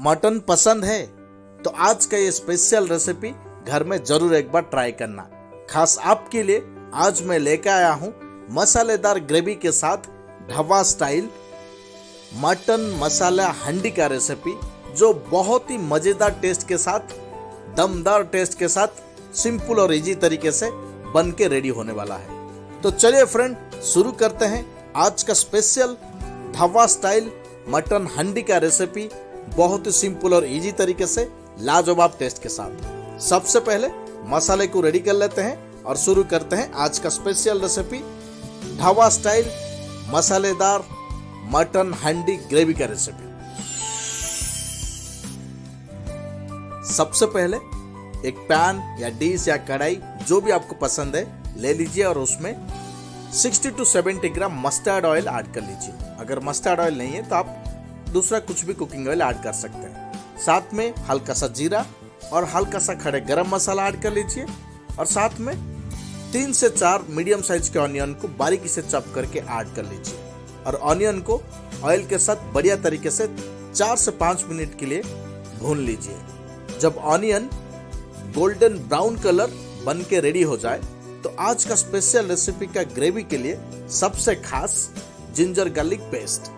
Mutton पसंद है तो आज का ये स्पेशल रेसिपी घर में जरूर एक बार ट्राई करना। खास आपके लिए आज मैं लेकर आया हूँ मसालेदार ग्रेवी के साथ ढाबा स्टाइल मटन मसाला हंडी का रेसिपी, जो बहुत ही मजेदार टेस्ट के साथ, दमदार टेस्ट के साथ, सिंपल और इजी तरीके से बन के रेडी होने वाला है। तो चलिए फ्रेंड, शुरू करते हैं आज का स्पेशल ढाबा स्टाइल मटन हंडी का रेसिपी, बहुत ही सिंपल और इजी तरीके से लाजवाब टेस्ट के साथ। सबसे पहले मसाले को रेडी कर लेते हैं और शुरू करते हैं आज का स्पेशल रेसिपी ढाबा स्टाइल मसालेदार मटन हंडी ग्रेवी का रेसिपी। सबसे पहले एक पैन या डिश या कढ़ाई जो भी आपको पसंद है ले लीजिए और उसमें 60 to 70 gram mustard oil add कर लीजिए। अगर मस्टर्ड ऑयल नहीं है तो आप दूसरा कुछ भी कुकिंग ऑयल ऐड कर सकते हैं। साथ में हल्का सा जीरा और हल्का सा खड़े गरम मसाला ऐड कर लीजिए और साथ में 3 से 4 मीडियम साइज के ऑनियन को बारीकी से चॉप करके ऐड कर लीजिए और ऑनियन को ऑयल के साथ बढ़िया तरीके से 4 से 5 मिनट के लिए भून लीजिए। जब ऑनियन गोल्डन ब्राउन कलर बन के रेडी हो जाए तो आज का स्पेशल रेसिपी का ग्रेवी के लिए सबसे खास जिंजर गार्लिक पेस्ट।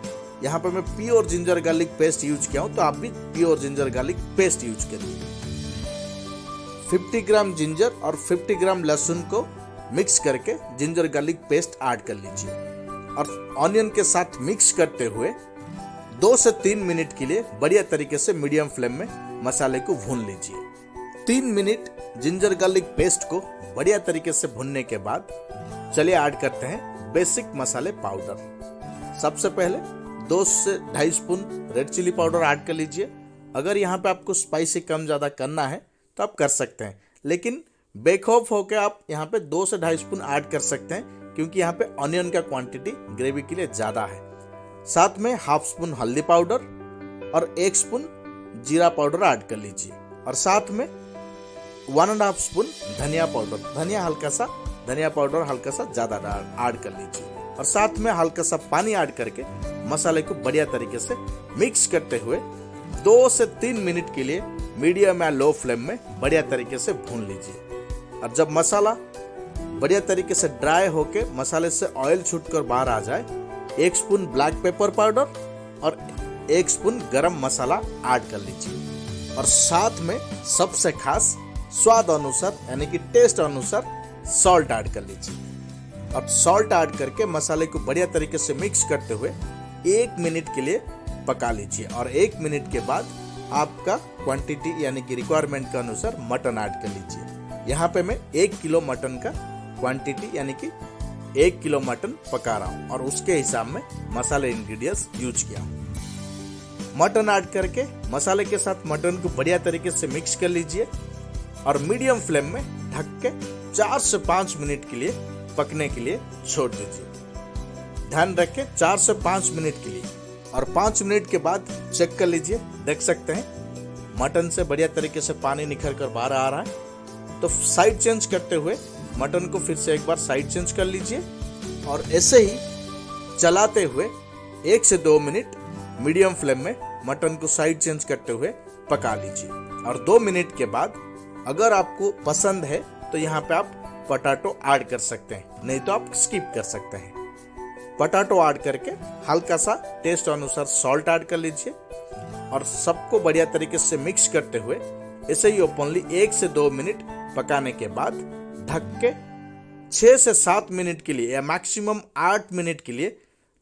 यहाँ पर मैं pure ginger garlic paste use किया हूँ, तो आप भी pure ginger garlic paste use करिए। 50 ग्राम जिंजर और 50 ग्राम लहसुन को मिक्स करके जिंजर गार्लिक पेस्ट ऐड कर लीजिए और ऑनियन के साथ मिक्स करते हुए 2 से 3 मिनट के लिए बढ़िया तरीके से मीडियम फ्लेम में मसाले को भून लीजिए। 3 मिनट जिंजर गार्लिक पेस्ट को बढ़िया तरीके से भूनने के बाद चलिए ऐड करते हैं बेसिक मसाले पाउडर। सबसे पहले 2 से 2.5 spoon red chilli powder add कर लीजिए। अगर यहाँ पे आपको स्पाइसी कम ज़्यादा करना है तो आप कर सकते हैं, लेकिन बेखौफ होकर आप यहाँ पे 2 से 2.5 स्पून ऐड कर सकते हैं, क्योंकि यहाँ पे ऑनियन का क्वांटिटी ग्रेवी के लिए ज़्यादा है। साथ में 1/2 स्पून हल्दी पाउडर और 1 स्पून जीरा पाउडर ऐड कर लीजिए और साथ में 1.5 स्पून धनिया पाउडर, धनिया पाउडर हल्का सा ज़्यादा ऐड कर लीजिए और साथ में हल्का सा पानी ऐड करके मसाले को बढ़िया तरीके से मिक्स करते हुए 2 से 3 मिनट के लिए मीडियम या लो फ्लेम में बढ़िया तरीके से भून लीजिए। और जब मसाला बढ़िया तरीके से ड्राई होके मसाले से ऑयल छूटकर बाहर आ जाए, 1 स्पून ब्लैक पेपर पाउडर और 1 स्पून गरम मसाला ऐड कर लीजिए और साथ में सबसे खास स्वाद अनुसार यानी कि टेस्ट अनुसार सॉल्ट ऐड कर लीजिए और सॉल्ट ऐड करके मसाले को बढ़िया तरीके से मिक्स करते हुए 1 मिनट के लिए पका लीजिए और 1 मिनट के बाद आपका क्वांटिटी यानी कि रिक्वायरमेंट के अनुसार मटन ऐड कर लीजिए। यहाँ पे मैं 1 किलो मटन का क्वांटिटी यानी कि 1 किलो मटन पका रहा हूँ और उसके हिसाब में मसाले इंग्रेडिएंट्स यूज किया हूँ। मटन ऐड करके मसाले के साथ मटन को बढ़िया तरीके से मिक्स कर लीजिए और मीडियम फ्लेम में ढक के 4 से 5 मिनट के लिए पकने के लिए छोड़ दीजिए। ध्यान रखें 4 से 5 मिनट के लिए और 5 मिनट के बाद चेक कर लीजिए। देख सकते हैं मटन से बढ़िया तरीके से पानी निखर कर बाहर आ रहा है, तो साइड चेंज करते हुए मटन को फिर से एक बार साइड चेंज कर लीजिए और ऐसे ही चलाते हुए 1 से 2 मिनट मीडियम फ्लेम में मटन को साइड चेंज करते हुए पका लीजिए और 2 मिनट के बाद अगर आपको पसंद है तो यहाँ पे आप पोटैटो ऐड कर सकते हैं, नहीं तो आप स्किप कर सकते हैं। पोटैटो ऐड करके हल्का सा टेस्ट अनुसार सॉल्ट ऐड कर लीजिए और सबको बढ़िया तरीके से मिक्स करते हुए ऐसे ही ओपनली 1 से 2 मिनट पकाने के बाद ढक के 6 से 7 मिनट के लिए या मैक्सिमम 8 मिनट के लिए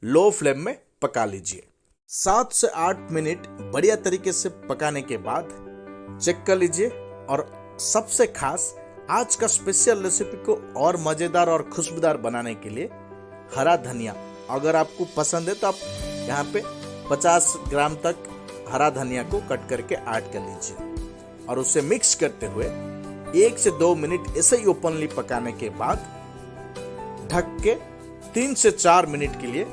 लो फ्लेम में पका लीजिए। 7 से 8 मिनट बढ़िया तरीके से पकाने के बाद चेक कर लीजिए और सबसे खास आज का स्पेशल रेसिपी को और मजेदार और खुशबूदार बनाने के लिए हरा धनिया, अगर आपको पसंद है तो आप यहाँ पे 50 ग्राम तक हरा धनिया को कट करके ऐड कर लीजिए और उसे मिक्स करते हुए 1 से 2 मिनट ऐसे ही ओपनली पकाने के बाद ढक के 3 से 4 मिनट के लिए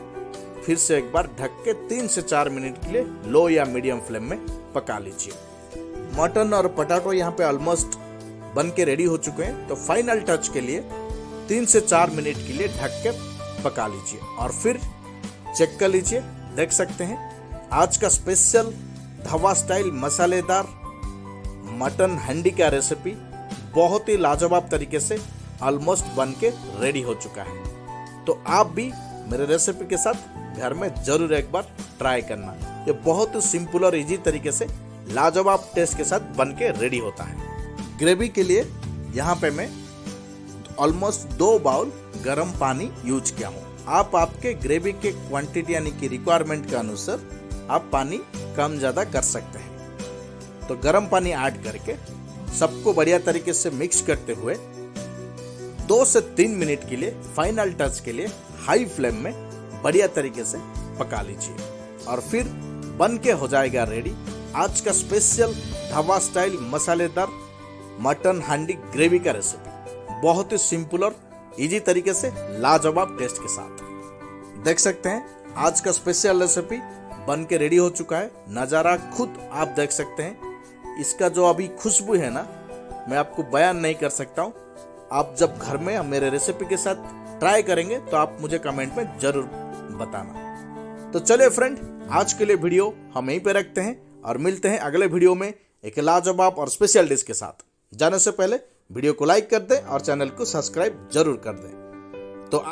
फिर से एक बार ढक के 3 से 4 मिनट के लिए लो या मीडियम फ्लेम में पका लीजिए। मटन और पोटैटो यहाँ पे ऑलमोस्ट बन के रेडी हो चुके हैं, तो फाइनल टच के लिए 3 से 4 मिनट के लिए ढक के पका लीजिए और फिर चेक कर लीजिए। देख सकते हैं आज का स्पेशल धाबा स्टाइल मसालेदार मटन हंडी का रेसिपी बहुत ही लाजवाब तरीके से ऑलमोस्ट बन के रेडी हो चुका है। तो आप भी मेरे रेसिपी के साथ घर में जरूर एक बार ट्राई करना। ये बहुत ही सिंपल और इजी तरीके से लाजवाब टेस्ट के साथ बन के रेडी होता है। ग्रेवी के लिए यहाँ पे मैं ऑलमोस्ट 2 बाउल गर्म पानी यूज किया हूँ। आप आपके ग्रेवी के क्वांटिटी यानी कि रिक्वायरमेंट के अनुसार आप पानी कम ज़्यादा कर सकते हैं। तो गर्म पानी ऐड करके सबको बढ़िया तरीके से मिक्स करते हुए 2 से 3 मिनट के लिए फाइनल टच के लिए हाई फ्लेम में बढ़िया तरीके से पका लीजिए और फिर बन के हो जाएगा रेडी आज का स्पेशल ढाबा स्टाइल मसालेदार मटन हांडी ग्रेवी का रेसिपी। बहुत ही सिंपल और इजी तरीके से लाजवाब टेस्ट के साथ। देख सकते हैं आज का स्पेशल रेसिपी बन के रेडी हो चुका है। नज़ारा खुद आप देख सकते हैं। इसका जो अभी खुशबू है ना, मैं आपको बयान नहीं कर सकता हूँ। आप जब घर में मेरे रेसिपी के साथ ट्राई करेंगे तो आप मुझे कमेंट में जरूर बताना। तो चलिए फ्रेंड, आज के लिए वीडियो हम यहीं पे रखते हैं और मिलते हैं अगले वीडियो में एक लाजवाब और स्पेशल डिश के साथ। जाने से पहले वीडियो को लाइक कर दें और चैनल को सब्सक्राइब जरूर कर दें।